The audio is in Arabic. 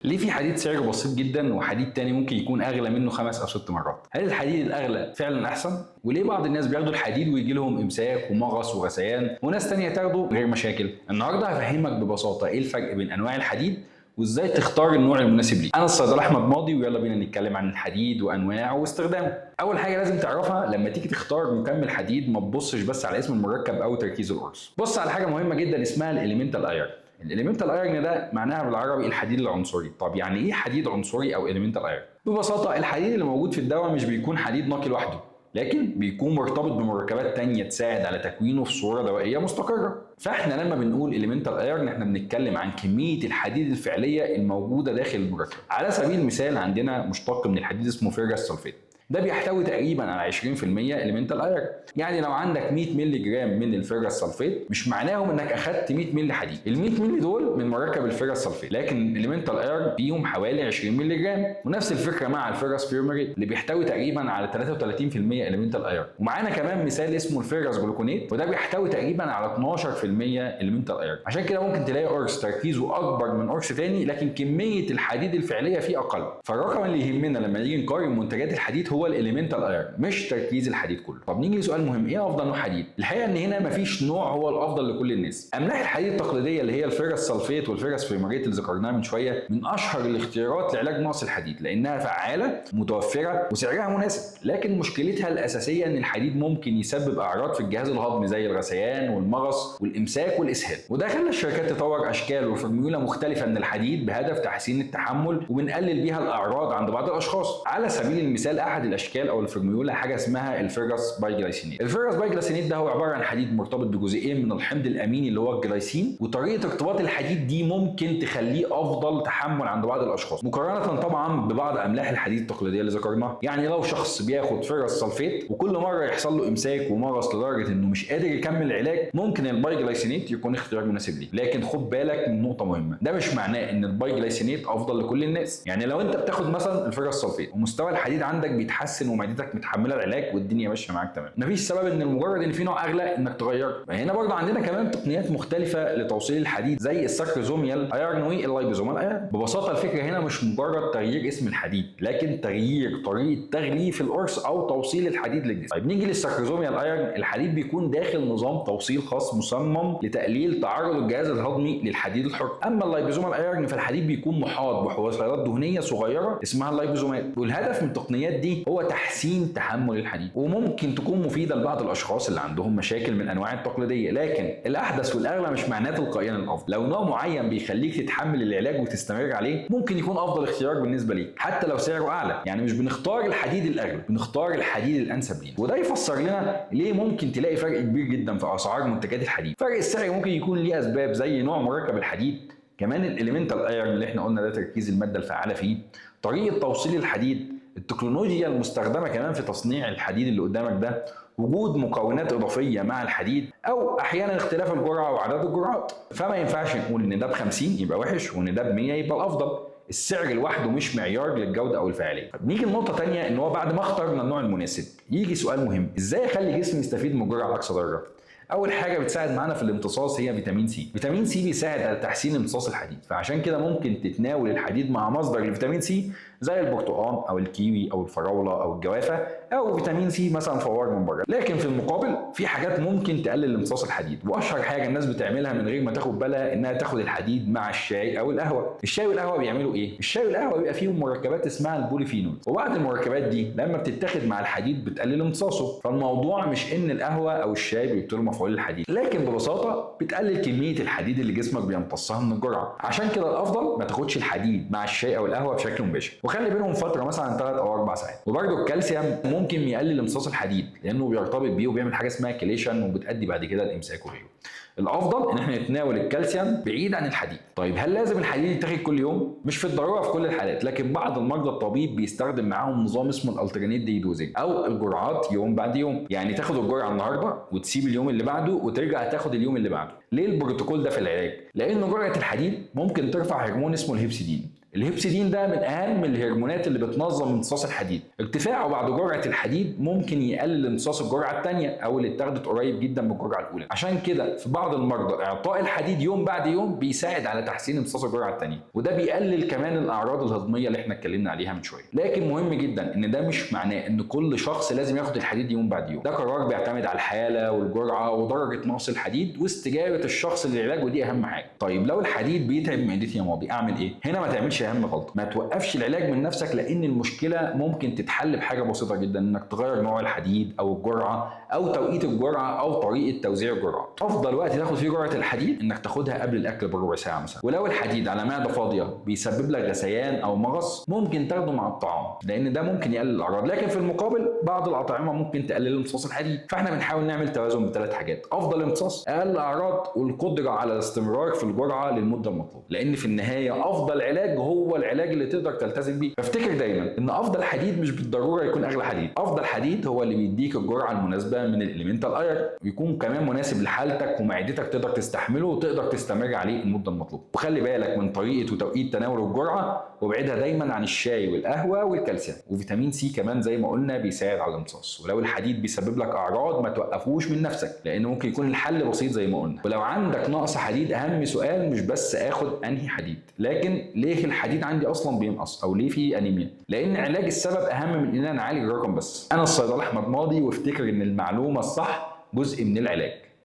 ليه في حديد سعره بسيط جدا وحديد تاني ممكن يكون اغلى منه 5 أو 6 مرات؟ هل الحديد الاغلى فعلا احسن؟ وليه بعض الناس بياخدوا الحديد ويجي لهم امساك ومغص وغثيان وناس تانية تاخده من غير مشاكل؟ النهارده هفهمك ببساطه ايه الفرق بين انواع الحديد وازاي تختار النوع المناسب ليك. انا الصيدلي احمد ماضي ويلا بينا نتكلم عن الحديد وانواعه واستخدامه. اول حاجه لازم تعرفها لما تيجي تختار مكمل حديد ما تبصش بس على اسم المركب او تركيز القرص، بص على حاجه مهمه جدا اسمها الاليمنتال ايرون. الاليمنتال ايرون ده معناها بالعربي الحديد العنصري. طب يعني ايه حديد عنصري او اليمنتال ايرون؟ ببساطه الحديد اللي موجود في الدواء مش بيكون حديد نقي لوحده، لكن بيكون مرتبط بمركبات تانية تساعد على تكوينه في صورة دوائية مستقرة. فاحنا لما بنقول elemental iron احنا بنتكلم عن كمية الحديد الفعلية الموجودة داخل المركب. على سبيل المثال عندنا مشتق من الحديد اسمه فيرجاس سلفيت، ده بيحتوي تقريبا على 20% elemental iron. يعني لو عندك 100 مللي جرام من الفيرجاس سلفيت مش معناهم انك اخدت 100 مللي حديد، ال 100 مللي دول من مركب الفيرجاس سلفيت، لكن الاليمنتال ايرون فيهم حوالي 20 مللي جرام. ونفس الفكره مع الفيرجاس فيرمريت اللي بيحتوي تقريبا على 33% اليمنتال ايرون. ومعانا كمان مثال اسمه الفيرجاس جلوكونيت وده بيحتوي تقريبا على 12% اليمنتال ايرون. عشان كده ممكن تلاقي قرص تركيزه اكبر من قرص تاني لكن كميه الحديد الفعليه فيه اقل. فالرقم اللي يهمنا لما نيجي نقارن منتجات الحديد هو الاليمنتال ايرون مش تركيز الحديد كله. طب نيجي لسؤال مهم، ايه افضل نوع حديد؟ الحقيقه ان هنا مفيش نوع هو الافضل لكل الناس. املاح الحديد التقليديه اللي هي الفيرجاس سلفيت والفيرجاس فيرمريت اللي ذكرناها من شويه من اشهر الاختيارات لعلاج نقص الحديد لانها فعاله متوفره وسعرها مناسب، لكن مشكلتها الاساسيه ان الحديد ممكن يسبب اعراض في الجهاز الهضمي زي الغثيان والمغص والامساك والاسهال، وده خلى الشركات تطور اشكال وفورميولا مختلفه من الحديد بهدف تحسين التحمل وبنقلل بيها الاعراض عند بعض الاشخاص. على سبيل المثال احد الاشكال او الفورميولا حاجه اسمها الفيرجاس باي جلايسينيت. الفيرجاس باي جلايسينيت ده هو عباره عن حديد مرتبط بجزيئين من الحمض الاميني اللي هو الجلايسين، وطريقه ارتباط الحديد دي ممكن تخليه افضل تحمل عند بعض الاشخاص مقارنه طبعا ببعض املاح الحديد التقليديه اللي ذكرناها. يعني لو شخص بياخد فيرجاس سلفيت وكل مره يحصل له امساك ومغص لدرجه انه مش قادر يكمل العلاج ممكن الباي جلايسينيت يكون اختيار مناسب ليه، لكن خد بالك من نقطه مهمه، ده مش معناه ان الباي جلايسينيت افضل لكل الناس. يعني لو انت بتاخد مثلا الفيرجاس سلفيت ومستوى الحديد عندك بيتحسن ومعدتك متحمله العلاج والدنيا ماشيه معاك تمام، مفيش سبب ان المجرد ان في نوع اغلى انك تغيره. هنا برضه عندنا كمان تقنيات مختلفه لتوصيل الحديد زي الساكروزوميال ايرون واللايبوزومال ايرون. ببساطه الفكره هنا مش مجرد تغيير اسم الحديد لكن تغيير طريقه تغليف القرص او توصيل الحديد للجسم. طيب نيجي للساكروزوميال ايرون، الحديد بيكون داخل نظام توصيل خاص مصمم لتقليل تعرض الجهاز الهضمي للحديد الحر. اما اللايبوزومال ايرون فالحديد بيكون محاط بحويصلات دهنيه صغيره اسمها اللايبوزومات، والهدف من التقنيات دي هو تحسين تحمل الحديد وممكن تكون مفيده لبعض الاشخاص اللي عندهم مشاكل من الانواع التقليديه، لكن الاحدث والاغلى مش معناه تلقائيا الافضل. لو نوع معين بيخليك تتحمل العلاج وتستمر عليه ممكن يكون افضل اختيار بالنسبه ليك حتى لو سعره اعلى. يعني مش بنختار الحديد الاغلى، بنختار الحديد الانسب لينا. وده يفسر لنا ليه ممكن تلاقي فرق كبير جدا في اسعار منتجات الحديد. فرق السعر ممكن يكون ليه اسباب زي نوع مركب الحديد، كمان الاليمنتال ايرون اللي احنا قلنا ده تركيز الماده الفعاله فيه، طريقه توصيل الحديد، التكنولوجيا المستخدمه كمان في تصنيع الحديد اللي قدامك ده، وجود مكونات اضافيه مع الحديد، او احيانا اختلاف الجرعه وعدد الجرعات. فما ينفعش نقول ان ده ب 50 يبقى وحش وان ده ب 100 يبقى الافضل. السعر لوحده مش معيار للجوده او الفعاليه. نيجي لنقطه ثانيه ان هو بعد ما اخترنا النوع المناسب يجي سؤال مهم، ازاي اخلي جسمي يستفيد من الجرعه اقصى درجه؟ اول حاجه بتساعد معانا في الامتصاص هي فيتامين سي. فيتامين سي بيساعد على تحسين امتصاص الحديد، فعشان كده ممكن تتناول الحديد مع مصدر لفيتامين سي زي البرتقال او الكيوي او الفراوله او الجوافه، او فيتامين سي مثلا فوار من بره. لكن في المقابل في حاجات ممكن تقلل امتصاص الحديد، واشهر حاجه الناس بتعملها من غير ما تاخد بالها انها تاخد الحديد مع الشاي او القهوه. الشاي والقهوه بيعملوا ايه؟ الشاي والقهوه بيبقى فيهم مركبات اسمها البوليفينول، وبعض المركبات دي لما بتتاخد مع الحديد بتقلل امتصاصه. فالموضوع مش ان القهوه او الشاي بيبطلوا مفعول الحديد، لكن ببساطه بتقلل كميه الحديد اللي جسمك بيمتصها من الجرعه. عشان كده الافضل ما تاخدش الحديد مع الشاي او القهوه بشكل مباشر، وخلي بينهم فتره مثلا 3 أو 4 ساعات. وبرده الكالسيوم ممكن يقلل امتصاص الحديد لانه بيرتبط بيه وبيعمل حاجه اسمها كليشن وبتؤدي بعد كده لامساك وغيره. الافضل ان احنا نتناول الكالسيوم بعيد عن الحديد. طيب هل لازم الحديد يتاخد كل يوم؟ مش في الضروره في كل الحالات، لكن بعض المرضى الطبيب بيستخدم معاهم نظام اسمه الالترنيت دي دوزنج او الجرعات يوم بعد يوم. يعني تاخد الجرعه النهارده وتسيب اليوم اللي بعده وترجع تاخد اليوم اللي بعده. ليه البروتوكول ده في العلاج؟ لان جرعه الحديد ممكن ترفع هرمون اسمه الهيبسيدين. الهيبسيدين ده من اهم الهرمونات اللي بتنظم امتصاص الحديد. ارتفاعه بعد جرعه الحديد ممكن يقلل امتصاص الجرعه الثانيه او اللي اتاخدت قريب جدا من الجرعه الاولى. عشان كده في بعض المرضى اعطاء الحديد يوم بعد يوم بيساعد على تحسين امتصاص الجرعه الثانيه، وده بيقلل كمان الاعراض الهضميه اللي احنا اتكلمنا عليها من شويه. لكن مهم جدا ان ده مش معناه ان كل شخص لازم ياخد الحديد يوم بعد يوم. ده قرار بيعتمد على الحاله والجرعه ودرجه نقص الحديد واستجابه الشخص للعلاج، ودي اهم حاجه. طيب لو الحديد بيتعب معدتي يا ماضي اعمل ايه؟ هنا ما تعملش اهم غلطه، ما توقفش العلاج من نفسك، لان المشكله ممكن تتحل بحاجه بسيطه جدا، انك تغير نوع الحديد او الجرعه او توقيت الجرعه او طريقه توزيع الجرعه. افضل وقت تاخد فيه جرعه الحديد انك تاخدها قبل الاكل بربع ساعه مثلا. ولو الحديد على معده فاضيه بيسبب لك غثيان او مغص ممكن تاخده مع الطعام، لان ده ممكن يقلل الاعراض. لكن في المقابل بعض الاطعمه ممكن تقلل امتصاص الحديد. فاحنا بنحاول نعمل توازن بثلاث حاجات: افضل امتصاص، اقل اعراض، والقدره على الاستمرار في الجرعه للمده المطلوبه. لان في النهايه افضل علاج هو العلاج اللي تقدر تلتزم بيه. فافتكر دايما ان افضل حديد مش بالضروره يكون اغلى حديد. افضل حديد هو اللي بيديك الجرعه المناسبه من الاليمنتال ايرون، ويكون كمان مناسب لحالتك ومعدتك تقدر تستحمله وتقدر تستمر عليه المده المطلوبه. وخلي بالك من طريقه وتوقيت تناول الجرعه، وابعدها دايما عن الشاي والقهوه والكالسيوم. وفيتامين سي كمان زي ما قلنا بيساعد على الامتصاص. ولو الحديد بيسبب لك اعراض ما توقفوش من نفسك، لان ممكن يكون الحل بسيط زي ما قلنا. ولو عندك نقص حديد اهم سؤال مش بس اخد انهي حديد، لكن ليه الحديد عندي اصلا بينقص او ليه في انيميا، لان علاج السبب اهم من ان انا اعالج الرقم بس. انا الصيدلي احمد ماضي، وافتكر ان المعلومه الصح جزء من العلاج.